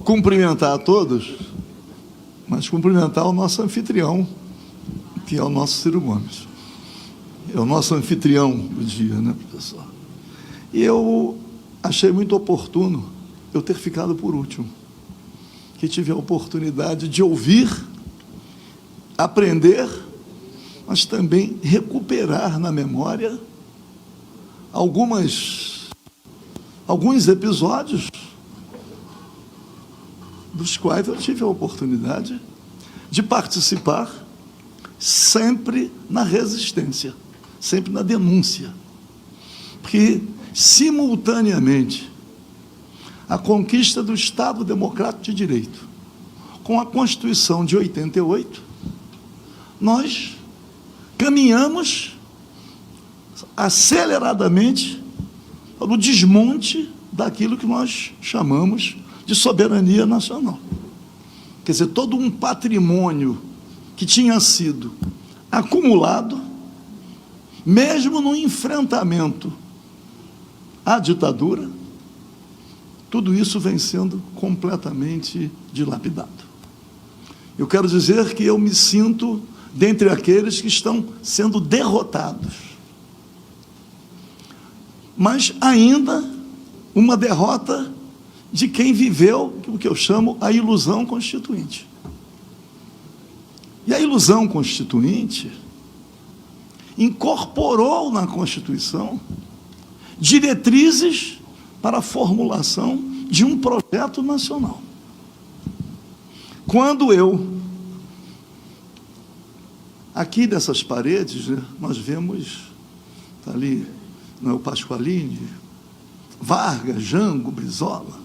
cumprimentar a todos, mas cumprimentar o nosso anfitrião, que é o nosso Ciro Gomes. É o nosso anfitrião do dia, né, professor? E eu achei muito oportuno eu ter ficado por último, que tive a oportunidade de ouvir, aprender, mas também recuperar na memória alguns episódios dos quais eu tive a oportunidade de participar, sempre na resistência, sempre na denúncia. Porque, simultaneamente, a conquista do Estado Democrático de Direito, com a Constituição de 88, nós caminhamos aceleradamente para o desmonte daquilo que nós chamamos de soberania nacional. Quer dizer, todo um patrimônio que tinha sido acumulado, mesmo no enfrentamento à ditadura, tudo isso vem sendo completamente dilapidado. Eu quero dizer que eu me sinto dentre aqueles que estão sendo derrotados. Mas ainda uma derrota de quem viveu o que eu chamo a ilusão constituinte. E a ilusão constituinte incorporou na Constituição diretrizes para a formulação de um projeto nacional. Quando eu, aqui dessas paredes, né, nós vemos, está ali, não é, o Pasqualini, Vargas, Jango, Brizola,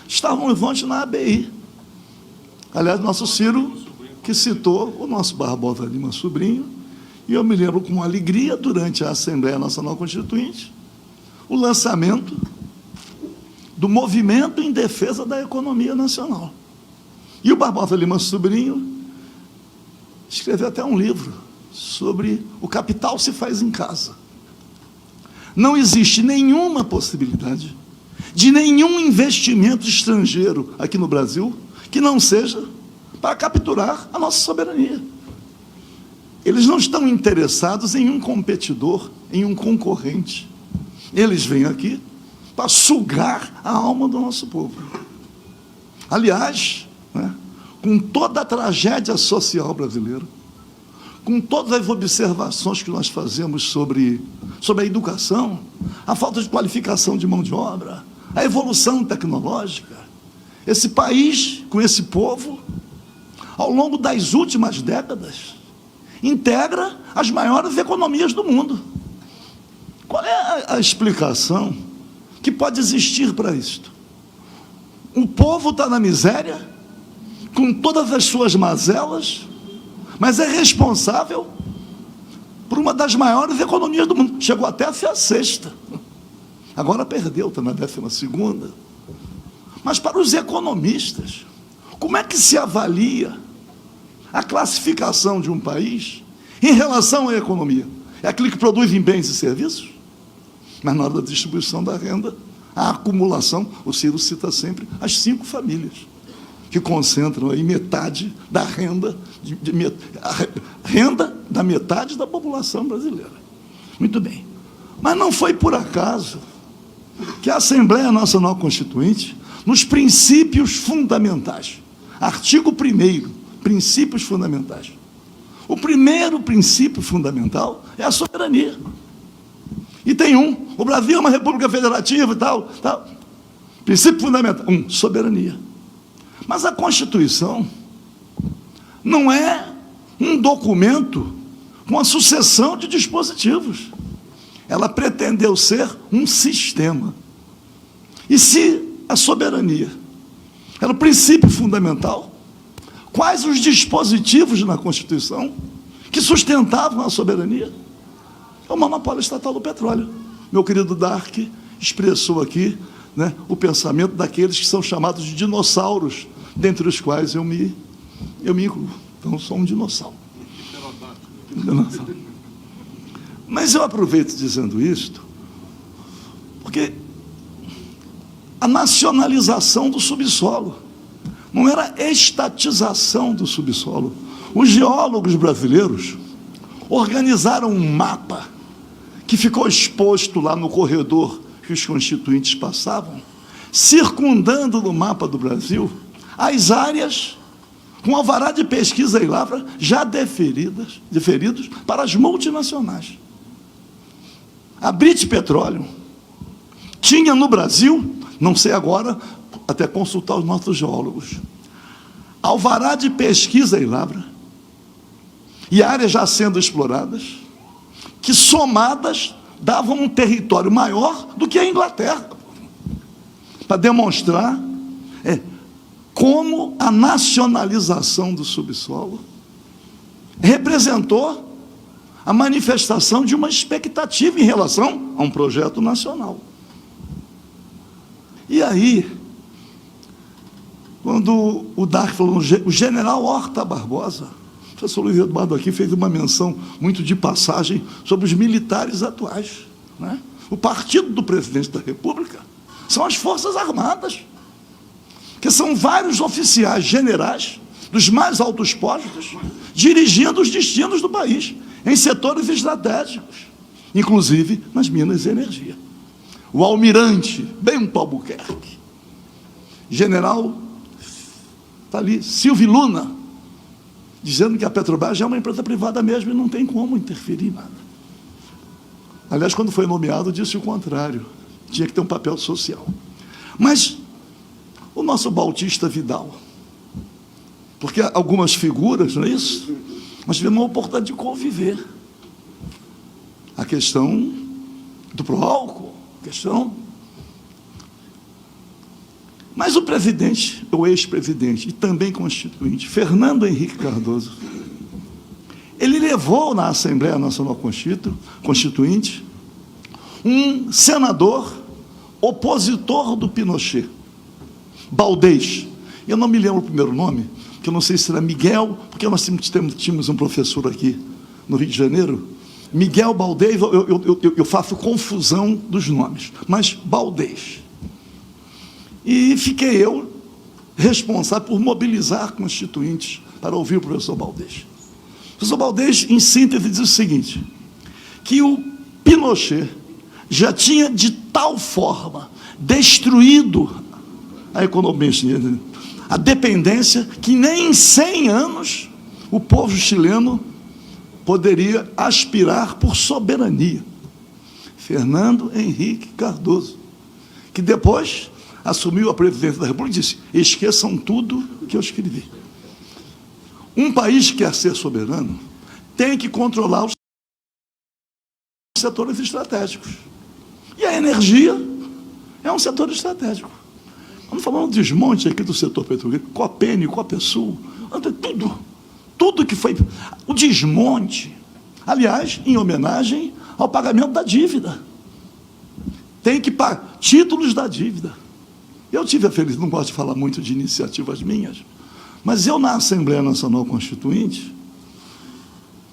estavam ontem na ABI. Aliás, nosso Ciro, que citou o nosso Barbosa Lima Sobrinho, e eu me lembro com alegria, durante a Assembleia Nacional Constituinte, o lançamento do movimento em defesa da economia nacional. E o Barbosa Lima Sobrinho escreveu até um livro sobre o capital se faz em casa. Não existe nenhuma possibilidade de nenhum investimento estrangeiro aqui no Brasil que não seja para capturar a nossa soberania. Eles não estão interessados em um competidor, em um concorrente. Eles vêm aqui para sugar a alma do nosso povo. Aliás, né, com toda a tragédia social brasileira, com todas as observações que nós fazemos sobre a educação, a falta de qualificação de mão de obra, a evolução tecnológica, esse país, com esse povo, ao longo das últimas décadas, integra as maiores economias do mundo. Qual é a explicação que pode existir para isto? O povo está na miséria, com todas as suas mazelas, mas é responsável por uma das maiores economias do mundo. Chegou até a ser a sexta. Agora perdeu, está na 12ª. Mas para os economistas, como é que se avalia a classificação de um país em relação à economia? É aquele que produz em bens e serviços? Mas na hora da distribuição da renda, a acumulação, o Ciro cita sempre as 5 famílias, que concentram aí metade da renda, a renda da metade da população brasileira. Muito bem. Mas não foi por acaso que a Assembleia Nacional Constituinte, nos princípios fundamentais, artigo 1º, princípios fundamentais, o primeiro princípio fundamental é a soberania. E tem o Brasil é uma república federativa e tal. Princípio fundamental, soberania. Mas a Constituição não é um documento com a sucessão de dispositivos. Ela pretendeu ser um sistema. E se a soberania era o princípio fundamental, quais os dispositivos na Constituição que sustentavam a soberania? É o monopólio estatal do petróleo. Meu querido Dark expressou aqui, né, o pensamento daqueles que são chamados de dinossauros, dentre os quais eu me incluo. Então, eu sou um dinossauro. Mas eu aproveito dizendo isto, porque a nacionalização do subsolo, não era estatização do subsolo. Os geólogos brasileiros organizaram um mapa que ficou exposto lá no corredor que os constituintes passavam, circundando no mapa do Brasil as áreas com alvará de pesquisa e lavra já deferidos para as multinacionais. A Brite Petróleo tinha no Brasil, não sei agora, até consultar os nossos geólogos, alvará de pesquisa e lavra e áreas já sendo exploradas, que somadas davam um território maior do que a Inglaterra, para demonstrar como a nacionalização do subsolo representou a manifestação de uma expectativa em relação a um projeto nacional. E aí, quando o Dark falou, o general Horta Barbosa, o professor Luiz Eduardo aqui fez uma menção muito de passagem sobre os militares atuais, né? O partido do presidente da República são as Forças Armadas, que são vários oficiais generais dos mais altos postos, dirigindo os destinos do país, em setores estratégicos, inclusive nas minas de energia. O almirante Bento Albuquerque, general, está ali, Silvio Luna, dizendo que a Petrobras já é uma empresa privada mesmo e não tem como interferir em nada. Aliás, quando foi nomeado, disse o contrário, tinha que ter um papel social. Mas o nosso Bautista Vidal, porque algumas figuras, não é isso? Nós tivemos uma oportunidade de conviver. A questão do pró-álcool, a questão... Mas o presidente, o ex-presidente e também constituinte, Fernando Henrique Cardoso, ele levou na Assembleia Nacional Constituinte um senador opositor do Pinochet, Baldez. Eu não me lembro o primeiro nome, que eu não sei se era Miguel, porque nós tínhamos um professor aqui no Rio de Janeiro, Miguel Baldez, eu faço confusão dos nomes, mas Baldez. E fiquei eu responsável por mobilizar constituintes para ouvir o professor Baldez. O professor Baldez, em síntese, diz o seguinte, que o Pinochet já tinha de tal forma destruído a economia chilena, a dependência, que nem em 100 anos o povo chileno poderia aspirar por soberania. Fernando Henrique Cardoso, que depois assumiu a presidência da República e disse, esqueçam tudo que eu escrevi. Um país que quer ser soberano tem que controlar os setores estratégicos. E a energia é um setor estratégico. Vamos falar um desmonte aqui do setor petrolífero, Copene, Copesul, tudo que foi... O desmonte, aliás, em homenagem ao pagamento da dívida. Tem que pagar títulos da dívida. Eu tive a felicidade, não gosto de falar muito de iniciativas minhas, mas eu, na Assembleia Nacional Constituinte,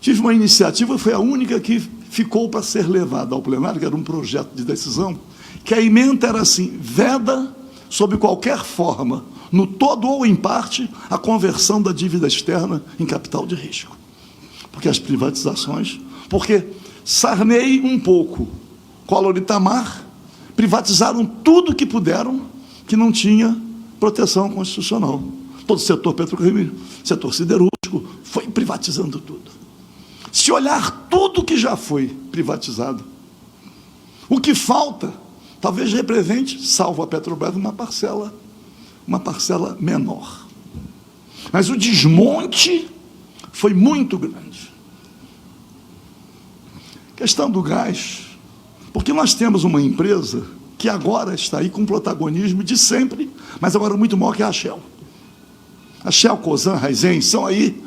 tive uma iniciativa, foi a única que ficou para ser levada ao plenário, que era um projeto de decisão, que a ementa era assim, veda, sob qualquer forma, no todo ou em parte, a conversão da dívida externa em capital de risco. Porque as privatizações, porque Sarney um pouco, Collor e Itamar, privatizaram tudo que puderam, que não tinha proteção constitucional. Todo o setor petroquímico, setor siderúrgico, foi privatizando tudo. Se olhar tudo que já foi privatizado, o que falta, talvez represente, salvo a Petrobras, uma parcela menor. Mas o desmonte foi muito grande. Questão do gás, porque nós temos uma empresa que agora está aí com protagonismo de sempre, mas agora muito maior que a Shell. A Shell, Cosan, Raizen, são aí,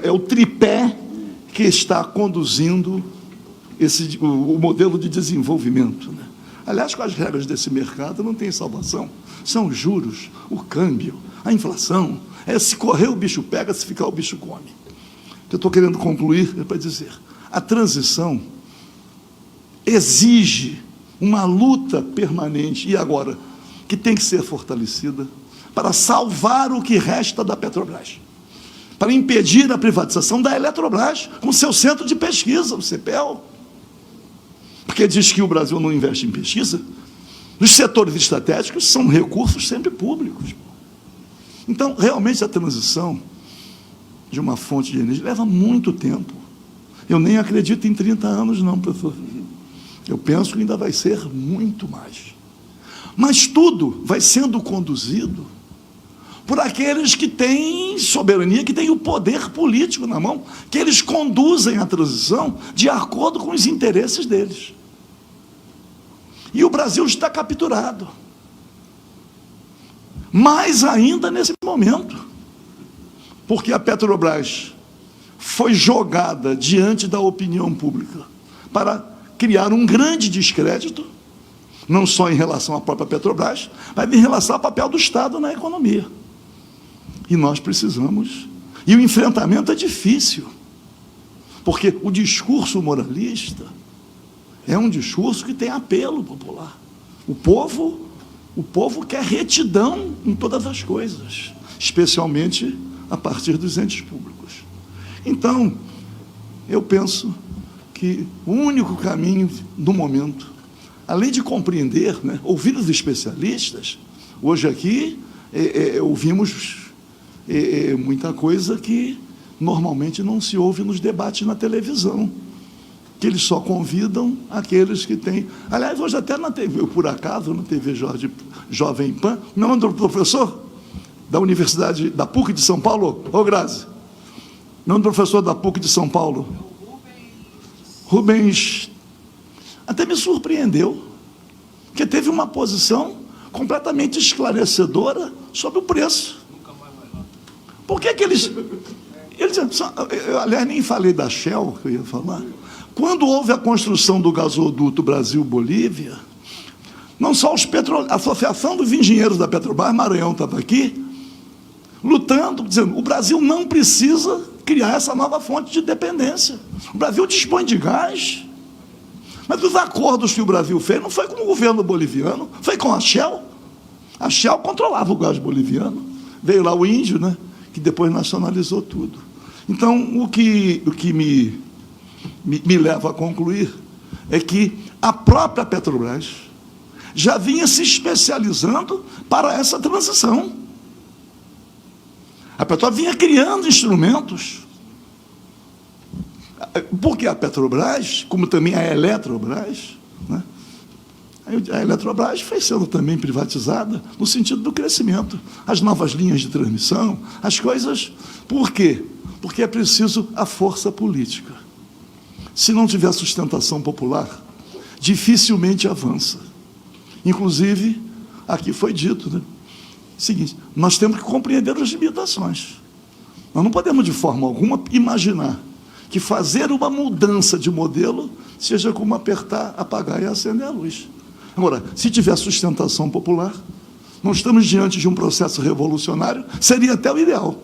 é o tripé que está conduzindo o modelo de desenvolvimento, né? Aliás, com as regras desse mercado não tem salvação. São os juros, o câmbio, a inflação. Se correr o bicho pega, se ficar o bicho come. O que eu estou querendo concluir é para dizer, a transição exige uma luta permanente, e agora, que tem que ser fortalecida, para salvar o que resta da Petrobras, para impedir a privatização da Eletrobras, com seu centro de pesquisa, o CPEL. Porque diz que o Brasil não investe em pesquisa. Os setores estratégicos são recursos sempre públicos. Então, realmente, a transição de uma fonte de energia leva muito tempo. Eu nem acredito em 30 anos, não, professor. Eu penso que ainda vai ser muito mais. Mas tudo vai sendo conduzido por aqueles que têm soberania, que têm o poder político na mão, que eles conduzem a transição de acordo com os interesses deles. E o Brasil está capturado. Mais ainda nesse momento, porque a Petrobras foi jogada diante da opinião pública para criar um grande descrédito, não só em relação à própria Petrobras, mas em relação ao papel do Estado na economia. E nós precisamos, e o enfrentamento é difícil, porque o discurso moralista é um discurso que tem apelo popular. O povo quer retidão em todas as coisas, especialmente a partir dos entes públicos. Então, eu penso que o único caminho do momento, além de compreender, ouvir os especialistas, hoje aqui ouvimos muita coisa que normalmente não se ouve nos debates na televisão, que eles só convidam aqueles que têm... Aliás, hoje até na TV, por acaso, na TV Jovem Pan, o nome do professor da Universidade, da PUC de São Paulo, Grazi, o nome do professor da PUC de São Paulo, Rubens, até me surpreendeu, porque teve uma posição completamente esclarecedora sobre o preço. Por que eles aliás, nem falei da Shell, que eu ia falar. Quando houve a construção do gasoduto Brasil-Bolívia, não só a Associação dos Engenheiros da Petrobras, Maranhão estava aqui, lutando, dizendo, o Brasil não precisa criar essa nova fonte de dependência. O Brasil dispõe de gás, mas os acordos que o Brasil fez não foi com o governo boliviano, foi com a Shell. A Shell controlava o gás boliviano. Veio lá o índio, que depois nacionalizou tudo. Então, o que me leva a concluir é que a própria Petrobras já vinha se especializando para essa transição. A Petrobras vinha criando instrumentos, porque a Petrobras, como também a Eletrobras, a Eletrobras foi sendo também privatizada no sentido do crescimento, as novas linhas de transmissão, as coisas. Por quê? Porque é preciso a força política. Se não tiver sustentação popular, dificilmente avança. Inclusive, aqui foi dito, seguinte, nós temos que compreender as limitações. Nós não podemos, de forma alguma, imaginar que fazer uma mudança de modelo seja como apertar, apagar e acender a luz. Agora, se tiver sustentação popular, não estamos diante de um processo revolucionário, seria até o ideal,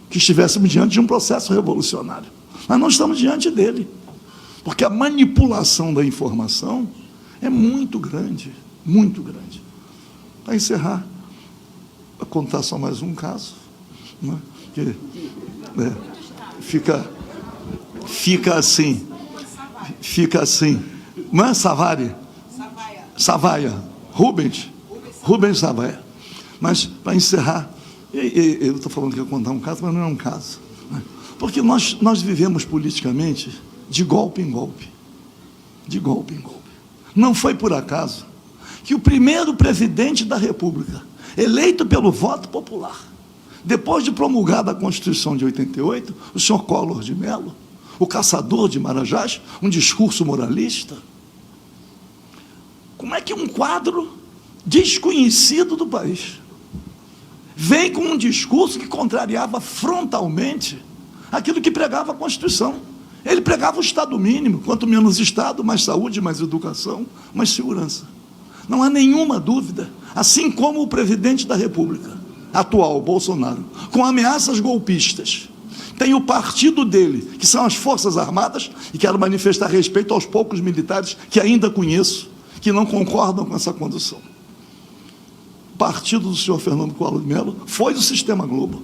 que estivéssemos diante de um processo revolucionário. Mas não estamos diante dele, porque a manipulação da informação é muito grande, muito grande. Para encerrar, vou contar só mais um caso, que fica assim, não é Savaia, Rubens Savaia. Mas, para encerrar, eu estou falando que ia contar um caso, mas não é um caso, porque nós vivemos politicamente de golpe em golpe, Não foi por acaso que o primeiro presidente da República, eleito pelo voto popular, depois de promulgada a Constituição de 88, o senhor Collor de Mello, o caçador de Marajás, um discurso moralista. Como é que um quadro desconhecido do país vem com um discurso que contrariava frontalmente aquilo que pregava a Constituição? Ele pregava o Estado mínimo, quanto menos Estado, mais saúde, mais educação, mais segurança. Não há nenhuma dúvida, assim como o presidente da República, atual, Bolsonaro, com ameaças golpistas, tem o partido dele, que são as Forças Armadas, e quero manifestar respeito aos poucos militares que ainda conheço, que não concordam com essa condução. partido do senhor Fernando Collor de Mello foi do Sistema Globo.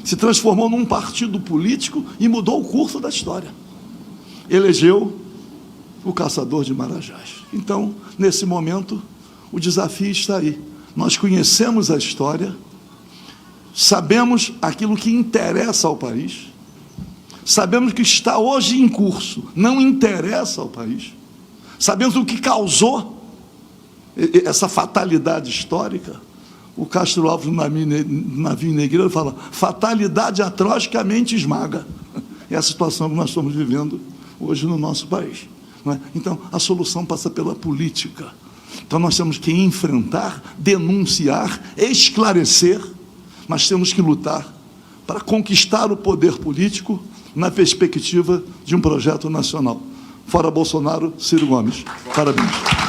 Se transformou num partido político e mudou o curso da história. Elegeu o caçador de Marajás. Então, nesse momento, o desafio está aí. Nós conhecemos a história, sabemos aquilo que interessa ao país, sabemos que está hoje em curso, não interessa ao país, sabemos o que causou essa fatalidade histórica. O Castro Alves, no Navio Negreiro, fala: fatalidade atroz que a mente esmaga. É a situação que nós estamos vivendo hoje no nosso país, não é? Então, a solução passa pela política. Então, nós temos que enfrentar, denunciar, esclarecer, mas temos que lutar para conquistar o poder político na perspectiva de um projeto nacional. Fora Bolsonaro, Ciro Gomes. Parabéns.